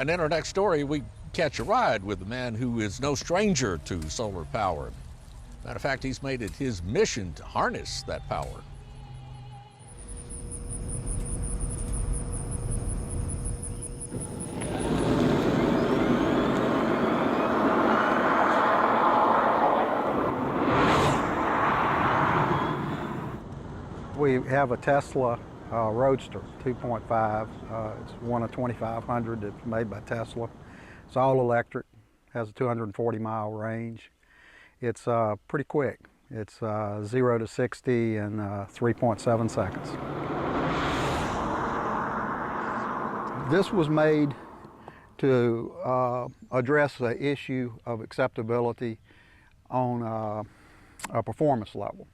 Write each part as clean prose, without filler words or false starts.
And in our next story, we catch a ride with a man who is no stranger to solar power. Matter of fact, he's made it his mission to harness that power. We have a Tesla Roadster 2.5. It's one of 2,500 that's made by Tesla. It's all electric, has a 240-mile range. It's pretty quick. It's 0 to 60 in 3.7 seconds. This was made to address the issue of acceptability on a performance level.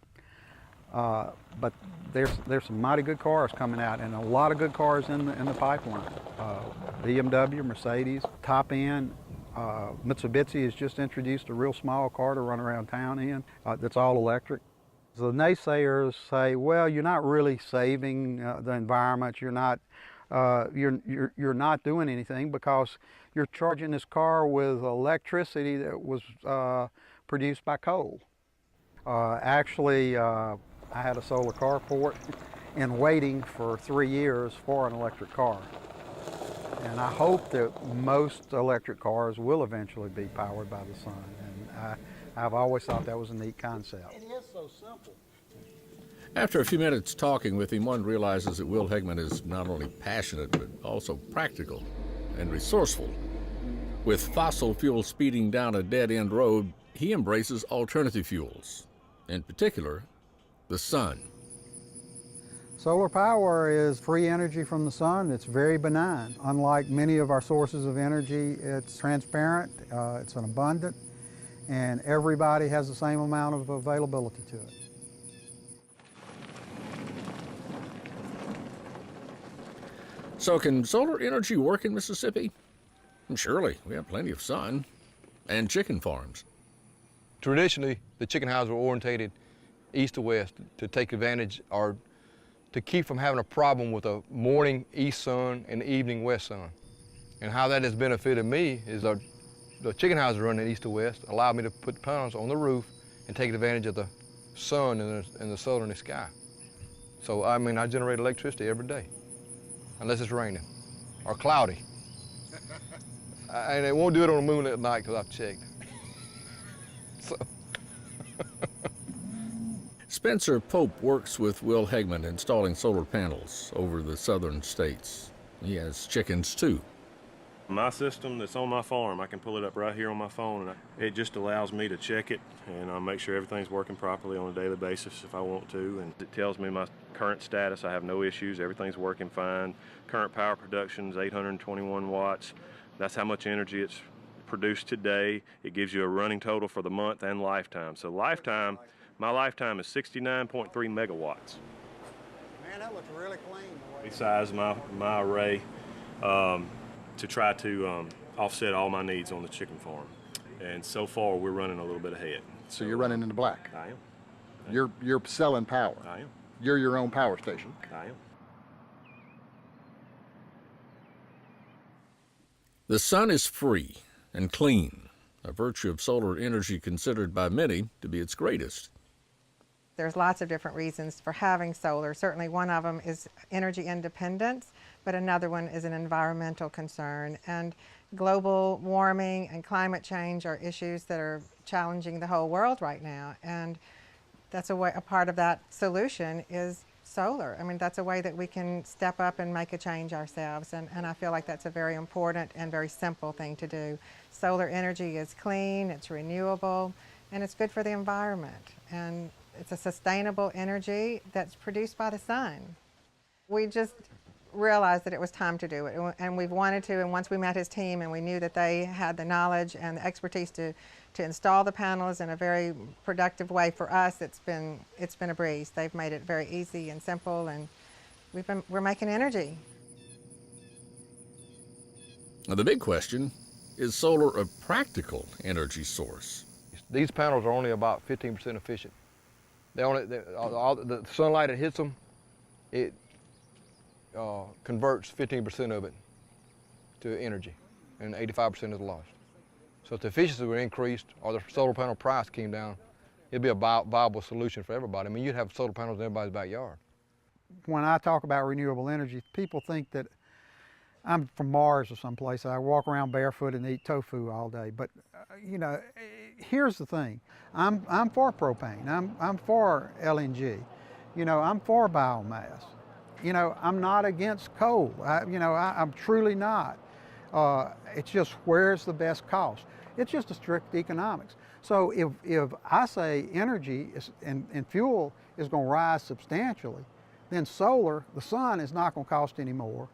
But there's some mighty good cars coming out, and a lot of good cars in the pipeline. BMW, Mercedes, top end. Mitsubishi has just introduced a real small car to run around town in that's all electric. The naysayers say, well, you're not really saving the environment. You're not doing anything because you're charging this car with electricity that was produced by coal. Actually, I had a solar carport in waiting for 3 years for an electric car. And I hope that most electric cars will eventually be powered by the sun. And I've always thought that was a neat concept. It is so simple. After a few minutes talking with him, one realizes that Will Hegman is not only passionate, but also practical and resourceful. With fossil fuel speeding down a dead-end road, he embraces alternative fuels, in particular, the sun. Solar power is free energy from the sun. It's very benign. Unlike many of our sources of energy, it's transparent, it's an abundant, and everybody has the same amount of availability to it. So can solar energy work in Mississippi? Surely, we have plenty of sun and chicken farms. Traditionally, the chicken houses were orientated east to west to take advantage or to keep from having a problem with a morning east sun and evening west sun. And how that has benefited me is the chicken houses running east to west allowed me to put panels on the roof and take advantage of the sun in the southerly sky. So, I mean, I generate electricity every day, unless it's raining or cloudy. And it won't do it on the moon at night because I've checked. So. Spencer Pope works with Will Hegman installing solar panels over the southern states. He has chickens too. My system that's on my farm, I can pull it up right here on my phone, and it just allows me to check it and I'll make sure everything's working properly on a daily basis if I want to. And it tells me my current status. I have no issues. Everything's working fine. Current power production is 821 watts. That's how much energy it's produced today. It gives you a running total for the month and lifetime. So lifetime, my lifetime is 69.3 megawatts. Man, that looks really clean. Besides my array to try to offset all my needs on the chicken farm. And so far, we're running a little bit ahead. So you're running in the black? I am. You're selling power? I am. You're your own power station? I am. The sun is free and clean, a virtue of solar energy considered by many to be its greatest. There's lots of different reasons for having solar. Certainly one of them is energy independence, but another one is an environmental concern. And global warming and climate change are issues that are challenging the whole world right now. And that's a part of that solution is solar. I mean, that's a way that we can step up and make a change ourselves. And I feel like that's a very important and very simple thing to do. Solar energy is clean, it's renewable, and it's good for the environment. And it's a sustainable energy that's produced by the sun. We just realized that it was time to do it, and we've wanted to, and once we met his team and we knew that they had the knowledge and the expertise to install the panels in a very productive way for us, it's been a breeze. They've made it very easy and simple, and we're making energy. Now, the big question, is solar a practical energy source? These panels are only about 15% efficient. The sunlight that hits them, it converts 15% of it to energy. and 85% is lost. So if the efficiency were increased or the solar panel price came down, it'd be a viable solution for everybody. I mean, you'd have solar panels in everybody's backyard. When I talk about renewable energy, people think that I'm from Mars or someplace. I walk around barefoot and eat tofu all day. But you know, here's the thing: I'm for propane. I'm for LNG. You know, I'm for biomass. You know, I'm not against coal. I'm truly not. It's just where's the best cost. It's just a strict economics. So if I say energy and fuel is going to rise substantially, then solar, the sun, is not going to cost any more.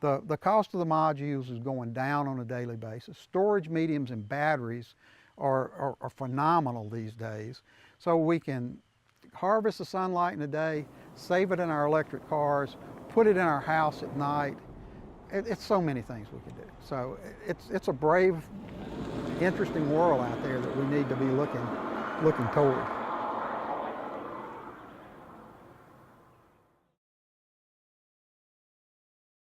The cost of the modules is going down on a daily basis. Storage mediums and batteries are phenomenal these days. So we can harvest the sunlight in the day, save it in our electric cars, put it in our house at night. It's so many things we can do. So it's a brave, interesting world out there that we need to be looking toward.